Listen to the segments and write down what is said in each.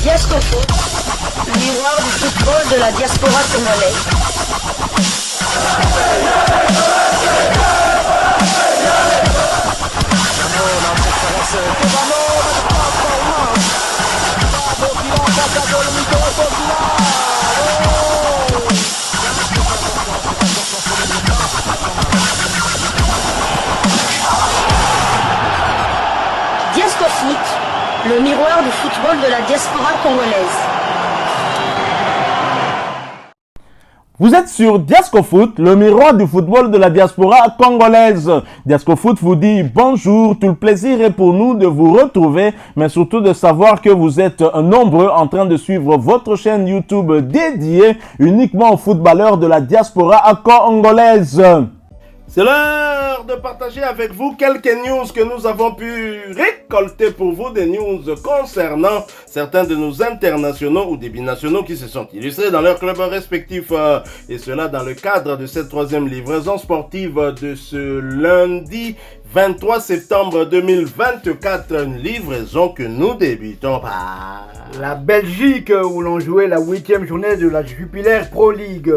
Diascofoot, le miroir du football de la diaspora congolaise. Diascofoot, le miroir du football de la diaspora congolaise. Vous êtes sur Diascofoot, le miroir du football de la diaspora congolaise. Diascofoot vous dit bonjour, tout le plaisir est pour nous de vous retrouver, mais surtout de savoir que vous êtes nombreux en train de suivre votre chaîne YouTube dédiée uniquement aux footballeurs de la diaspora congolaise. C'est l'heure de partager avec vous quelques news que nous avons pu récolter pour vous, des news concernant certains de nos internationaux ou des binationaux qui se sont illustrés dans leurs clubs respectifs. Et cela dans le cadre de cette troisième livraison sportive de ce lundi 23 septembre 2024, une livraison que nous débutons par la Belgique où l'on jouait la 8e journée de la Jupiler Pro League.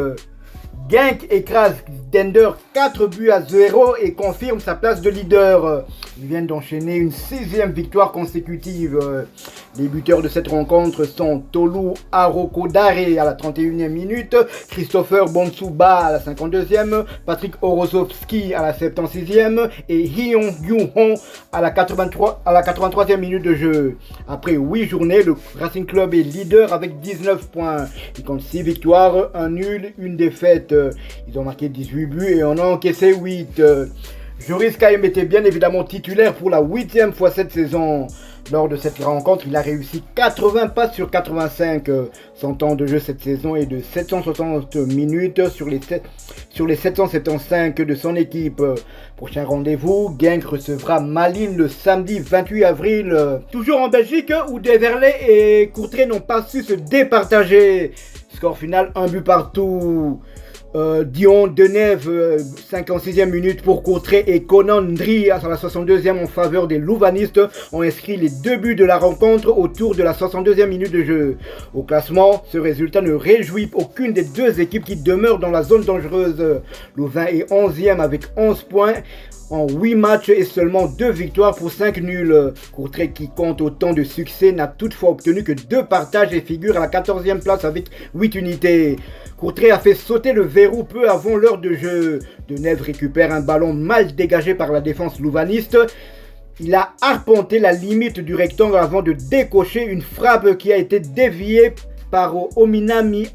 Genk écrase Dender 4-0 et confirme sa place de leader. Ils viennent d'enchaîner une 6e victoire consécutive. Les buteurs de cette rencontre sont Tolu Arokodare à la 31e minute, Christopher Bonsouba à la 52e, Patrick Orozovski à la 76e et Hyun Yu-hong à la 83e minute de jeu. Après 8 journées, le Racing Club est leader avec 19 points. Il compte 6 victoires, un nul, une défaite. Ils ont marqué 18 buts et en ont encaissé 8. Joris Kaim était bien évidemment titulaire pour la 8e fois cette saison. Lors de cette rencontre, il a réussi 80 passes sur 85. Son temps de jeu cette saison est de 760 minutes sur les 775 de son équipe. Prochain rendez-vous, Genk recevra Malines le samedi 28 avril. Toujours en Belgique où Deverley et Courtrai n'ont pas su se départager. Score final, 1 but partout. Dion Denève, 56e minute pour Courtrai et Conan Ndri à la 62e en faveur des Louvanistes ont inscrit les 2 buts de la rencontre autour de la 62e minute de jeu. Au classement, ce résultat ne réjouit aucune des deux équipes qui demeurent dans la zone dangereuse. Louvain est 11e avec 11 points en 8 matchs et seulement 2 victoires pour 5 nuls. Courtrai, qui compte autant de succès, n'a toutefois obtenu que 2 partages et figure à la 14e place avec 8 unités. Courtrai a fait sauter le verrou peu avant l'heure de jeu. Denève récupère un ballon mal dégagé par la défense louvaniste. Il a arpenté la limite du rectangle avant de décocher une frappe qui a été déviée par Ominami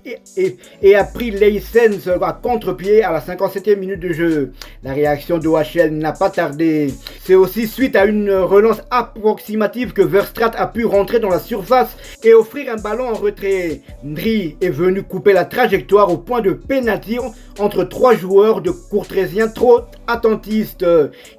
et a pris Leysens à contre-pied à la 57e minute de jeu. La réaction d'OHL n'a pas tardé. C'est aussi suite à une relance approximative que Verstraete a pu rentrer dans la surface et offrir un ballon en retrait. Ndri est venu couper la trajectoire au point de pénalty entre 3 joueurs de Courtraisiens trop attentistes.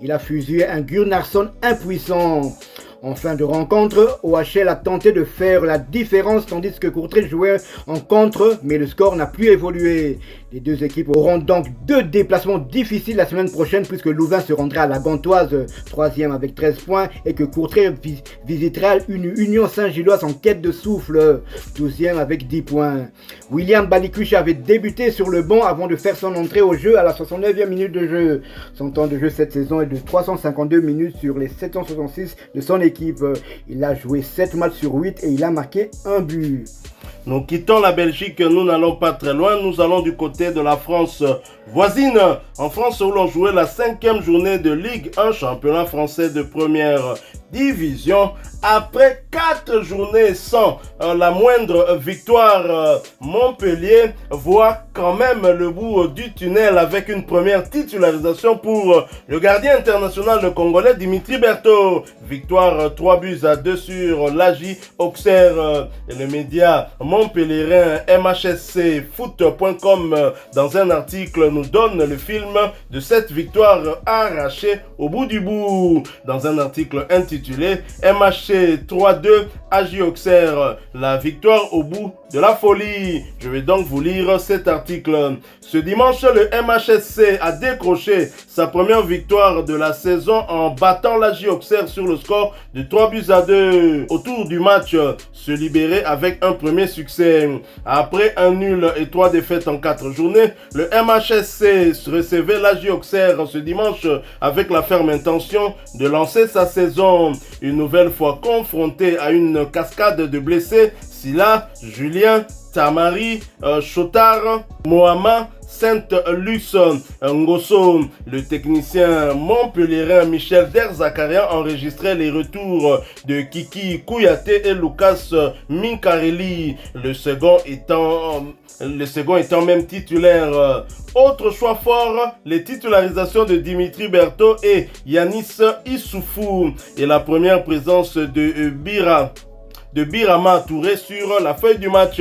Il a fusillé un Gunnarsson impuissant. En fin de rencontre, OHL a tenté de faire la différence tandis que Courtrai jouait en contre, mais le score n'a plus évolué. Les deux équipes auront donc 2 déplacements difficiles la semaine prochaine puisque Louvain se rendra à la Gantoise, 3e avec 13 points, et que Courtrai visitera une Union Saint-Gilloise en quête de souffle, 12e avec 10 points. William Balikuch avait débuté sur le banc avant de faire son entrée au jeu à la 69e minute de jeu. Son temps de jeu cette saison est de 352 minutes sur les 766 de son équipe. Il a joué 7 matchs sur 8 et il a marqué 1 but. Nous quittons la Belgique, nous n'allons pas très loin, nous allons du côté de la France voisine. En France où l'on jouait la 5e journée de Ligue 1, championnat français de première division. Après 4 journées sans la moindre victoire, Montpellier voit quand même le bout du tunnel avec une première titularisation pour le gardien international congolais Dimitri Berthaud. Victoire 3-2 sur l'AJ Auxerre. Et le média montpellierin MHSCfoot.com dans un article nous donne le film de cette victoire arrachée au bout du bout. Dans un article intitulé MHC 3-2 AJ Auxerre, la victoire au bout de la folie. Je vais donc vous lire cet article article. Ce dimanche, le MHSC a décroché sa première victoire de la saison en battant l'AJ Auxerre sur le score de 3-2. Autour du match, se libérer avec un premier succès. Après un nul et 3 défaites en 4 journées, le MHSC recevait l'AJ Auxerre ce dimanche avec la ferme intention de lancer sa saison. Une nouvelle fois confronté à une cascade de blessés, Silla, Julien, Tamari, Chotard, Mohamed, Saint-Luc, Ngosso. Le technicien montpelliérain Michel Derzakarian enregistrait les retours de Kiki Kouyaté et Lucas Minkarelli, le second étant même titulaire. Autre choix fort, les titularisations de Dimitri Berthaud et Yanis Issoufou et la première présence de Birama Touré sur la feuille du match.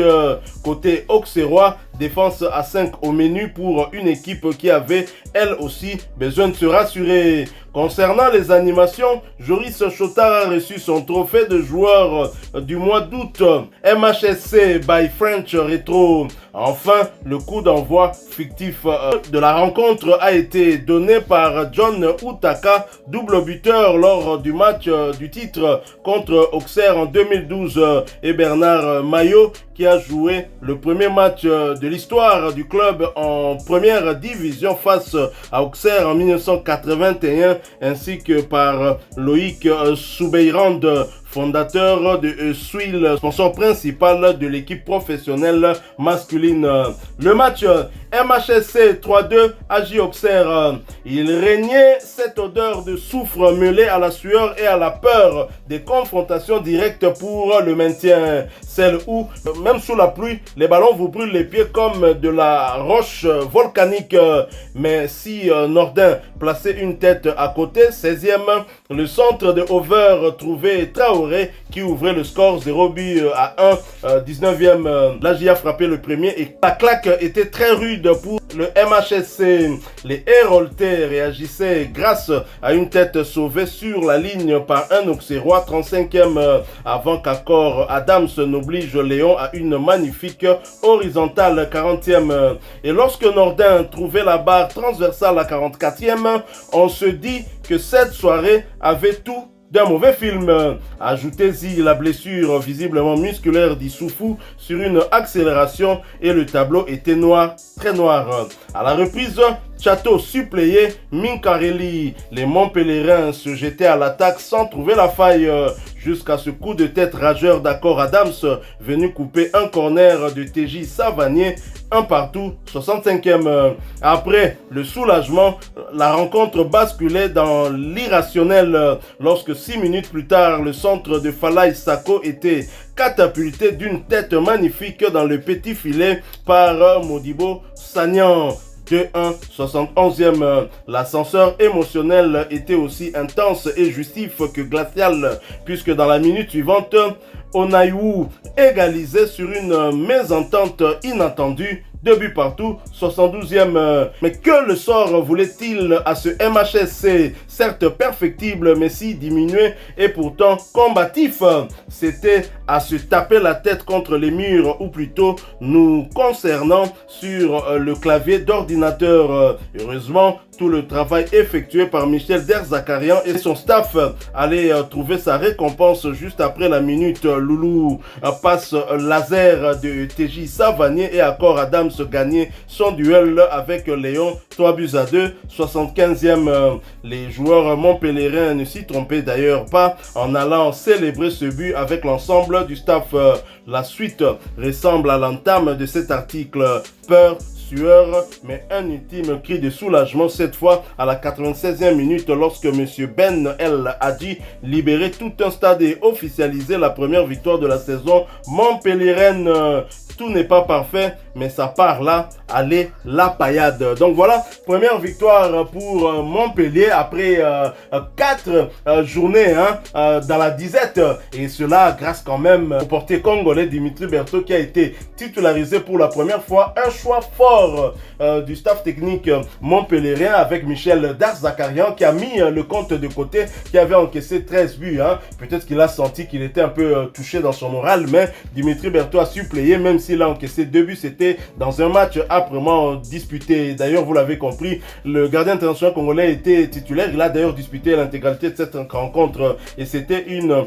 Côté auxerrois, défense à 5 au menu pour une équipe qui avait elle aussi besoin de se rassurer. Concernant les animations, Joris Chotard a reçu son trophée de joueur du mois d'août. MHSC by French Retro. Enfin, le coup d'envoi fictif de la rencontre a été donné par John Utaka, double buteur lors du match du titre contre Auxerre en 2012, et Bernard Maillot qui a joué le premier match de l'histoire du club en première division face à Auxerre en 1981, ainsi que par Loïc Soubeyrand, fondateur de Suil, sponsor principal de l'équipe professionnelle masculine. Le match MHSC 3-2 AJ Auxerre. Il régnait cette odeur de soufre mêlée à la sueur et à la peur des confrontations directes pour le maintien. Celle où, même sous la pluie, les ballons vous brûlent les pieds comme de la roche volcanique. Mais si Nordin plaçait une tête à côté, 16e, le centre de Over trouvait Traoré qui ouvrait le score 0-1, 19e. L'AJ a frappé le premier et la claque était très rude pour le MHSC. Les Héroltais réagissaient grâce à une tête sauvée sur la ligne par un Auxerrois, 35e, avant qu'Accor Adams n'oblige Léon à une magnifique horizontale, 40e. Et lorsque Nordin trouvait la barre transversale à 44e, on se dit que cette soirée avait tout d'un mauvais film. Ajoutez-y la blessure visiblement musculaire d'Issoufou sur une accélération et le tableau était noir, très noir. À la reprise, Chateau suppléé, Minkarelli. Les Montpelliérains se jetaient à l'attaque sans trouver la faille jusqu'à ce coup de tête rageur d'Accor Adams venu couper un corner de TJ Savanier, un partout, 65e. Après le soulagement, la rencontre basculait dans l'irrationnel lorsque 6 minutes plus tard, le centre de Falaï Sako était catapulté d'une tête magnifique dans le petit filet par Modibo Sagnan. 2-1, 71e. L'ascenseur émotionnel était aussi intense et justif que glacial, puisque dans la minute suivante, Onaïou égalisait sur une mésentente inattendue. 2 buts partout, 72e. Mais que le sort voulait-il à ce MHSC, certes perfectible, mais si diminué et pourtant combatif? C'était à se taper la tête contre les murs, ou plutôt nous concernant sur le clavier d'ordinateur. Heureusement, tout le travail effectué par Michel Derzakarian et son staff allait trouver sa récompense juste après la minute. Loulou passe laser de TJ Savanier et Accor Adams gagner son duel avec Léon, 3-2, 75e. Les joueurs montpelliérains ne s'y trompaient d'ailleurs pas en allant célébrer ce but avec l'ensemble du staff. La suite ressemble à l'entame de cet article. Peur, sueur, mais un ultime cri de soulagement cette fois à la 96e minute lorsque M. Ben El Hadji libérait tout un stade et officialisait la première victoire de la saison montpelliéraine. Tout n'est pas parfait, mais ça part là, allez, la paillade. Donc voilà, première victoire pour Montpellier après 4 journées dans la disette. Et cela grâce quand même au portier congolais Dimitri Berthaud qui a été titularisé pour la première fois. Un choix fort renfort du staff technique montpellierien avec Michel Darzakarian qui a mis le compte de côté, qui avait encaissé 13 buts. Hein. Peut-être qu'il a senti qu'il était un peu touché dans son moral, mais Dimitri Berthaud a suppléé, même s'il a encaissé 2 buts. C'était dans un match âprement disputé. D'ailleurs, vous l'avez compris, le gardien international congolais était titulaire. Il a d'ailleurs disputé l'intégralité de cette rencontre et c'était une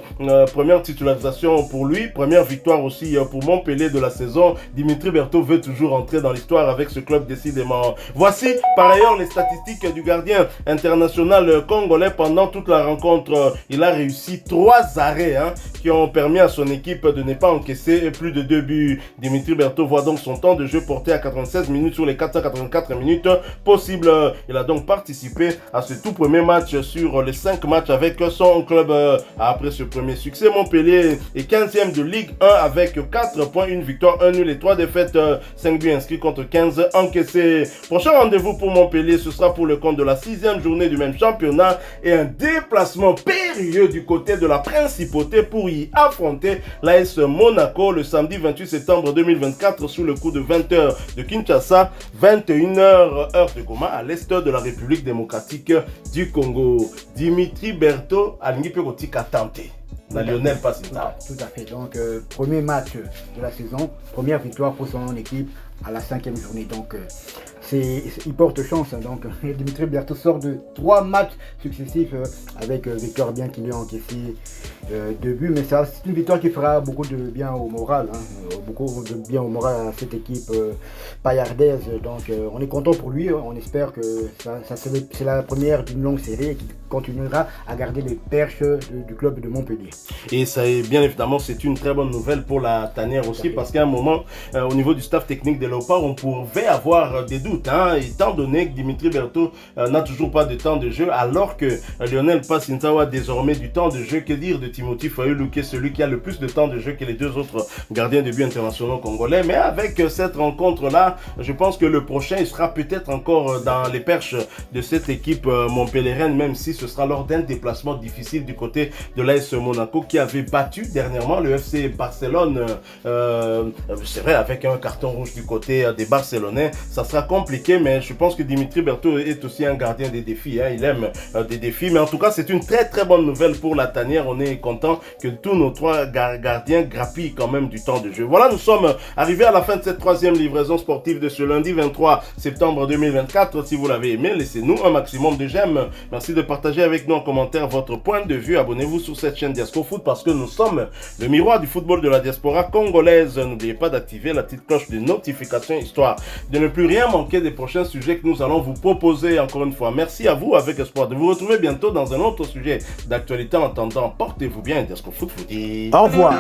première titularisation pour lui, première victoire aussi pour Montpellier de la saison. Dimitri Berthaud veut toujours entrer dans l'histoire avec ce club décidément. Voici par ailleurs les statistiques du gardien international congolais pendant toute la rencontre. Il a réussi 3 arrêts qui ont permis à son équipe de ne pas encaisser plus de 2 buts. Dimitri Berthaud voit donc son temps de jeu porté à 96 minutes sur les 484 minutes possibles. Il a donc participé à ce tout premier match sur les 5 matchs avec son club. Après ce premier succès, Montpellier est 15e de Ligue 1 avec 4 points, 1 victoire, 1 nul et 3 défaites, 5 buts inscrits contre 15 encaissés. Prochain rendez-vous pour Montpellier, ce sera pour le compte de la 6e journée du même championnat et un déplacement périlleux du côté de la Principauté pour y affronter l'AS Monaco le samedi 28 septembre 2024 sous le coup de 20h de Kinshasa, 21h heure de Goma à l'est de la République démocratique du Congo. Dimitri Berthaud alingi pe kotika tante na Lionel Passinta. Tout à fait. Donc, premier match de la saison, première victoire pour son équipe à la 5e journée. Donc, il porte chance. Donc, Dimitri Berthaud sort de 3 matchs successifs avec victoire, bien qu'il ait encaissé 2 buts. Mais c'est une victoire qui fera beaucoup de bien au moral. Beaucoup de bien au moral à cette équipe paillardaise. Donc, on est content pour lui. On espère que c'est la première d'une longue série et qu'il continuera à garder les perches du club de Montpellier. Et ça est bien évidemment, c'est une très bonne nouvelle pour la tanière aussi, parce qu'à un moment, au niveau du staff technique des Léopards, on pouvait avoir des doutes, étant donné que Dimitri Berthaud n'a toujours pas de temps de jeu, alors que Lionel Passinta a désormais du temps de jeu. Que dire de Timothy Fayulu, qui est celui qui a le plus de temps de jeu que les 2 autres gardiens de but internationaux congolais. Mais avec cette rencontre-là, je pense que le prochain, il sera peut-être encore dans les perches de cette équipe montpelliéraine, même si ce sera lors d'un déplacement difficile du côté de l'AS Monaco, qui avait battu dernièrement le FC Barcelone. C'est vrai, avec un carton rouge du côté des Barcelonais, ça sera compliqué, mais je pense que Dimitri Berthaud est aussi un gardien des défis. Il aime des défis, mais en tout cas, c'est une très très bonne nouvelle pour la tanière. On est content que tous nos 3 gardiens grappillent quand même du temps de jeu. Voilà, nous sommes arrivés à la fin de cette 3e livraison sportive de ce lundi 23 septembre 2024. Si vous l'avez aimé, laissez-nous un maximum de j'aime. Merci de partager avec nous en commentaire votre point de vue. Abonnez-vous sur cette chaîne Diasco Foot parce que nous sommes le miroir du football de la diaspora congolaise. N'oubliez pas d'activer la petite cloche de notification histoire de ne plus rien manquer des prochains sujets que nous allons vous proposer. Encore une fois, merci à vous, avec espoir de vous retrouver bientôt dans un autre sujet d'actualité. En attendant, portez-vous bien. Diasco Foot vous dit au revoir.